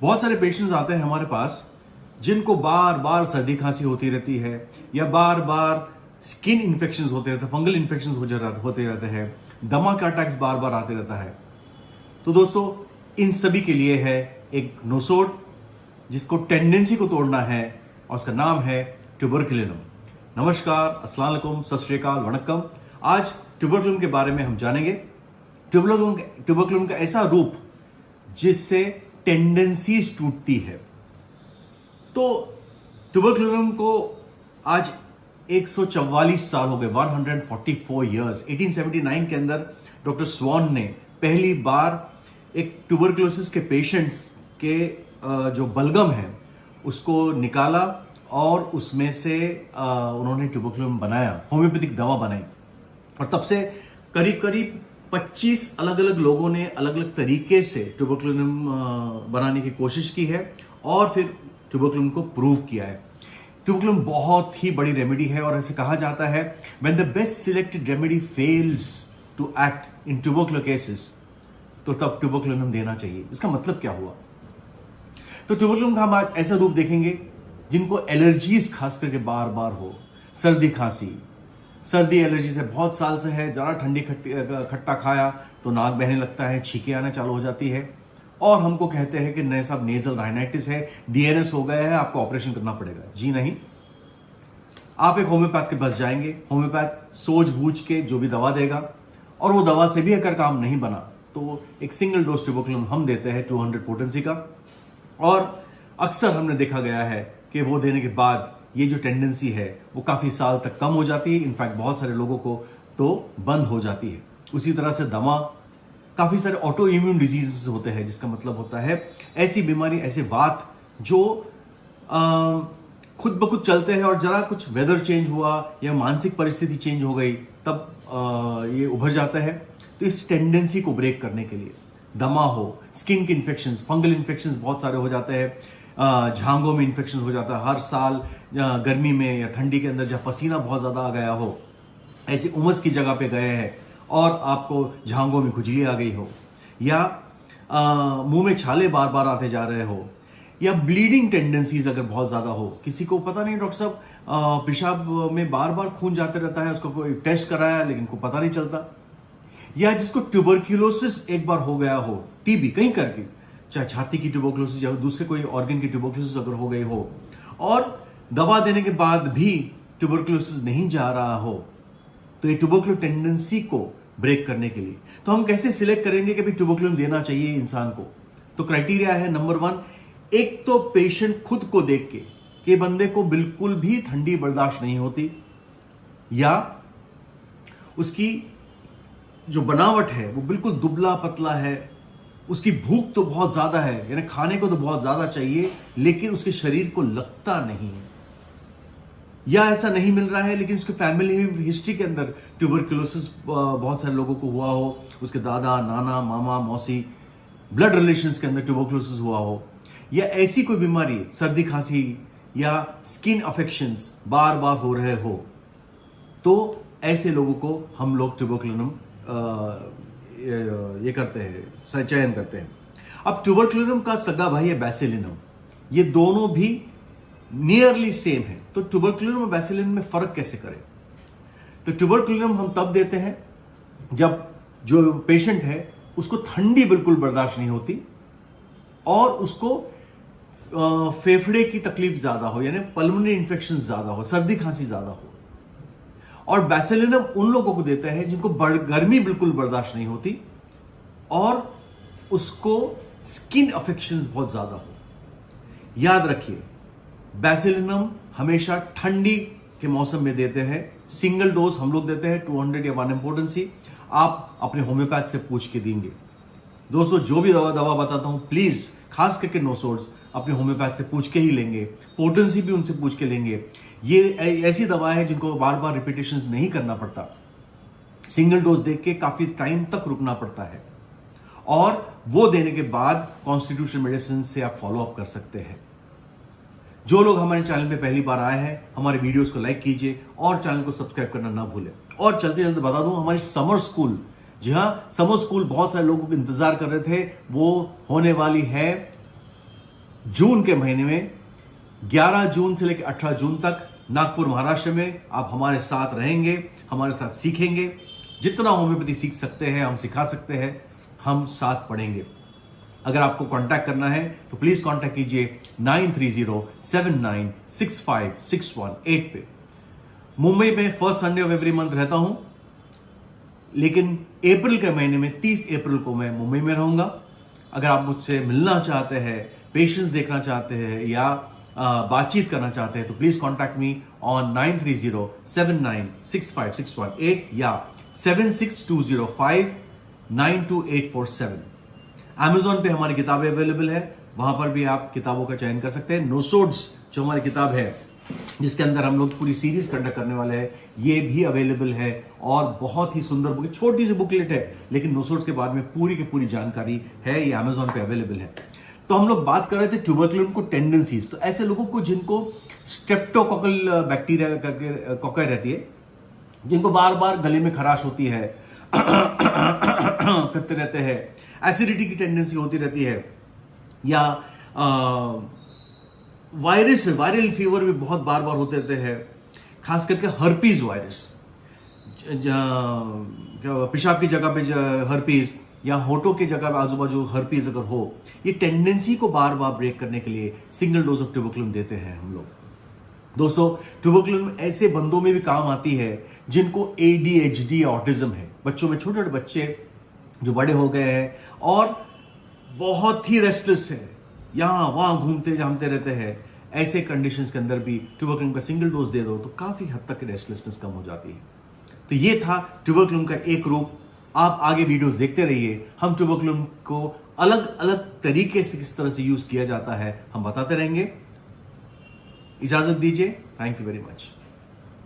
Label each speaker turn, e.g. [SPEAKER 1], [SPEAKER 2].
[SPEAKER 1] बहुत सारे पेशेंट्स आते हैं हमारे पास जिनको बार बार सर्दी खांसी होती रहती है या बार बार स्किन इन्फेक्शंस होते रहते हैं, फंगल इन्फेक्शंस होते रहते हैं, दमा का अटैक्स बार बार आते रहता है। तो दोस्तों इन सभी के लिए है एक नोसोड जिसको टेंडेंसी को तोड़ना है और उसका नाम है ट्यूबरकुलिनम। नमस्कार, अस्सलाम वालेकुम, सत श्री अकाल, वणक्कम। आज ट्यूबरकुलिनम के बारे में हम जानेंगे। ट्यूबरकुलिनम का ऐसा रूप जिससे टेंडेंसीज टूटती है। तो ट्यूबरकुलिनम को आज 144 साल हो गए, 144 ईयर्स। 1879 के अंदर डॉक्टर स्वॉन ने पहली बार एक ट्यूबरकुलोसिस के पेशेंट के जो बलगम है उसको निकाला और उसमें से उन्होंने ट्यूबरकुलिनम बनाया, होम्योपैथिक दवा बनाई। और तब से करीब करीब 25 अलग अलग लोगों ने अलग अलग तरीके से ट्यूबरकुलिनम बनाने की कोशिश की है और फिर ट्यूबरकुलिनम को प्रूव किया है। ट्यूबरकुलिनम बहुत ही बड़ी रेमेडी है और ऐसे कहा जाता है when the best selected remedy fails to act in tubercular cases, तो तब ट्यूबरकुलिनम देना चाहिए। इसका मतलब क्या हुआ? तो ट्यूबरकुलिनम का हम आज ऐसा रूप देखेंगे जिनको एलर्जीज खास करके बार बार हो, सर्दी खांसी, सर्दी एलर्जी से बहुत साल से है, जरा ठंडी खट्टा खाया तो नाक बहने लगता है, छींकें आने चालू हो जाती है और हमको कहते हैं कि नहीं साहब नेजल राइनाइटिस है, डीएनएस हो गया है, आपको ऑपरेशन करना पड़ेगा। जी नहीं, आप एक होम्योपैथ के पास जाएंगे, होम्योपैथ सोच बूझ के जो भी दवा देगा और वो दवा से भी अगर काम नहीं बना तो एक सिंगल डोज ट्यूबरकुलिनम हम देते हैं 200 पोटेंसी का। और अक्सर हमने देखा गया है कि वो देने के बाद ये जो टेंडेंसी है वो काफी साल तक कम हो जाती है, इनफैक्ट बहुत सारे लोगों को तो बंद हो जाती है। उसी तरह से दमा, काफी सारे ऑटो इम्यून डिजीजेस होते हैं, जिसका मतलब होता है ऐसी बीमारी, ऐसे वात जो खुद ब खुद चलते हैं और जरा कुछ वेदर चेंज हुआ या मानसिक परिस्थिति चेंज हो गई तब ये उभर जाता है। तो इस टेंडेंसी को ब्रेक करने के लिए दमा हो, स्किन के इन्फेक्शंस, फंगल इन्फेक्शंस बहुत सारे हो जाते हैं, झांगों में इन्फेक्शन हो जाता है हर साल, गर्मी में या ठंडी के अंदर जब पसीना बहुत ज्यादा आ गया हो, ऐसी उमस की जगह पे गए हैं और आपको झांगों में खुजली आ गई हो या मुंह में छाले बार बार आते जा रहे हो या ब्लीडिंग टेंडेंसीज अगर बहुत ज्यादा हो, किसी को पता नहीं डॉक्टर साहब पेशाब में बार बार खून जाते रहता है, उसको कोई टेस्ट कराया लेकिन को पता नहीं चलता, या जिसको ट्यूबरक्यूलोसिस एक बार हो गया हो, टीबी कहीं करके, चाहे छाती की ट्यूबरकुलोसिस या दूसरे कोई ऑर्गन की ट्यूबरकुलोसिस अगर हो गई हो और दवा देने के बाद भी ट्यूबरकुलोसिस नहीं जा रहा हो, तो ये ट्यूबरकुलर टेंडेंसी को ब्रेक करने के लिए तो हम कैसे सिलेक्ट करेंगे कि भाई ट्यूबरकुलिनम देना चाहिए इंसान को? तो क्राइटेरिया है नंबर 1, एक तो पेशेंट खुद को देख के कि बंदे को बिल्कुल भी ठंडी बर्दाश्त नहीं होती या उसकी जो बनावट है वो बिल्कुल दुबला पतला है, उसकी भूख तो बहुत ज्यादा है, यानी खाने को तो बहुत ज्यादा चाहिए लेकिन उसके शरीर को लगता नहीं है, या ऐसा नहीं मिल रहा है लेकिन उसके फैमिली हिस्ट्री के अंदर ट्यूबरकुलोसिस बहुत सारे लोगों को हुआ हो, उसके दादा, नाना, मामा, मौसी, ब्लड रिलेशंस के अंदर ट्यूबरकुलोसिस हुआ हो, या ऐसी कोई बीमारी, सर्दी खांसी या स्किन अफेक्शंस बार बार हो रहे हो, तो ऐसे लोगों को हम लोग ट्यूबरकुलिनम ये करते हैं, चयन करते हैं। अब ट्यूबरकुलिनम का सगा भाई है बैसिलिनम, ये दोनों भी नियरली सेम है। तो ट्यूबरकुलिनम और बैसिलिनम में फर्क कैसे करें? तो ट्यूबरकुलिनम हम तब देते हैं जब जो पेशेंट है उसको ठंडी बिल्कुल बर्दाश्त नहीं होती और उसको फेफड़े की तकलीफ ज्यादा हो, यानी पल्मोनरी इन्फेक्शन ज्यादा हो, सर्दी खांसी ज्यादा हो। और बैसिलिनम उन लोगों को देता है जिनको गर्मी बिल्कुल बर्दाश्त नहीं होती और उसको स्किन अफेक्शंस बहुत ज्यादा हो। याद रखिए, बैसिलिनम हमेशा ठंडी के मौसम में देते हैं, सिंगल डोज हम लोग देते हैं 200 या 1 पोटेंसी। आप अपने होम्योपैथ से पूछ के देंगे। दोस्तों जो भी दवा बताता हूं प्लीज खास करके नोसोड्स अपने होम्योपैथ से पूछ के ही लेंगे, पोटेंसी भी उनसे पूछ के लेंगे। ये ऐसी दवा है जिनको बार बार रिपीटेशन नहीं करना पड़ता, सिंगल डोज देख के काफी टाइम तक रुकना पड़ता है और वो देने के बाद कॉन्स्टिट्यूशन मेडिसिन से आप फॉलो अप कर सकते हैं। जो लोग हमारे चैनल पे पहली बार आए हैं, हमारे वीडियोस को लाइक कीजिए और चैनल को सब्सक्राइब करना ना भूलें। और चलते चलते बता दूं, हमारी समर स्कूल, जी हाँ समर स्कूल बहुत सारे लोगों को इंतजार कर रहे थे, वो होने वाली है जून के महीने में 11 जून से लेकर 18 जून तक नागपुर महाराष्ट्र में आप हमारे साथ रहेंगे, हमारे साथ सीखेंगे। जितना होम्योपैथी सीख सकते हैं हम सिखा सकते हैं, हम साथ पढ़ेंगे। अगर आपको कांटेक्ट करना है तो प्लीज कांटेक्ट कीजिए 9307965618 पे। मुंबई में first Sunday off every month रहता हूं, लेकिन अप्रैल के महीने में 30 अप्रैल को मैं मुंबई में रहूंगा। अगर आप मुझसे मिलना चाहते हैं, पेशेंट्स देखना चाहते हैं या बातचीत करना चाहते हैं तो प्लीज कॉन्टैक्ट मी ऑन 9307965618 या 7620592847। Amazon पे हमारी किताबें अवेलेबल है, वहां पर भी आप किताबों का चयन कर सकते हैं। नोसोड्स जो हमारी किताब है जिसके अंदर हम लोग पूरी सीरीज कंडक्ट करने वाले हैं, ये भी अवेलेबल है और बहुत ही सुंदर बुक, छोटी सी बुकलेट है लेकिन नोसोड्स के बारे में पूरी की पूरी जानकारी है, ये Amazon पे अवेलेबल है। तो हम लोग बात कर रहे थे ट्यूबरकुलम को टेंडेंसीज। तो ऐसे लोगों को जिनको स्ट्रेप्टोकोकल बैक्टीरिया करके कोकाई रहती है, जिनको बार बार गले में खराश होती है, करते रहते हैं, एसिडिटी की टेंडेंसी होती रहती है, या वायरल फीवर भी बहुत बार बार होते रहते हैं, खास करके हर्पीज वायरस, पेशाब की जगह पे हर्पीज या होठों की जगह पे आजू बाजू हर्पीज अगर हो, ये टेंडेंसी को बार बार ब्रेक करने के लिए सिंगल डोज ऑफ ट्यूबरकुलम देते हैं हम लोग। दोस्तों, ट्यूबरकुलम ऐसे बंदों में भी काम आती है जिनको ADHD ऑटिज्म है, बच्चों में, छोटे छोटे बच्चे जो बड़े हो गए हैं और बहुत ही रेस्टलेस है, यहां वहां घूमते घामते रहते हैं, ऐसे कंडीशंस के अंदर भी ट्यूबरकुलम का सिंगल डोज दे दो तो काफी हद तक रेस्टलेसनेस कम हो जाती है। तो ये था ट्यूबरकुलम का एक रूप। आप आगे वीडियोस देखते रहिए, हम ट्यूबरकुलम को अलग अलग तरीके से किस तरह से यूज किया जाता है हम बताते रहेंगे। इजाजत दीजिए, थैंक यू वेरी मच।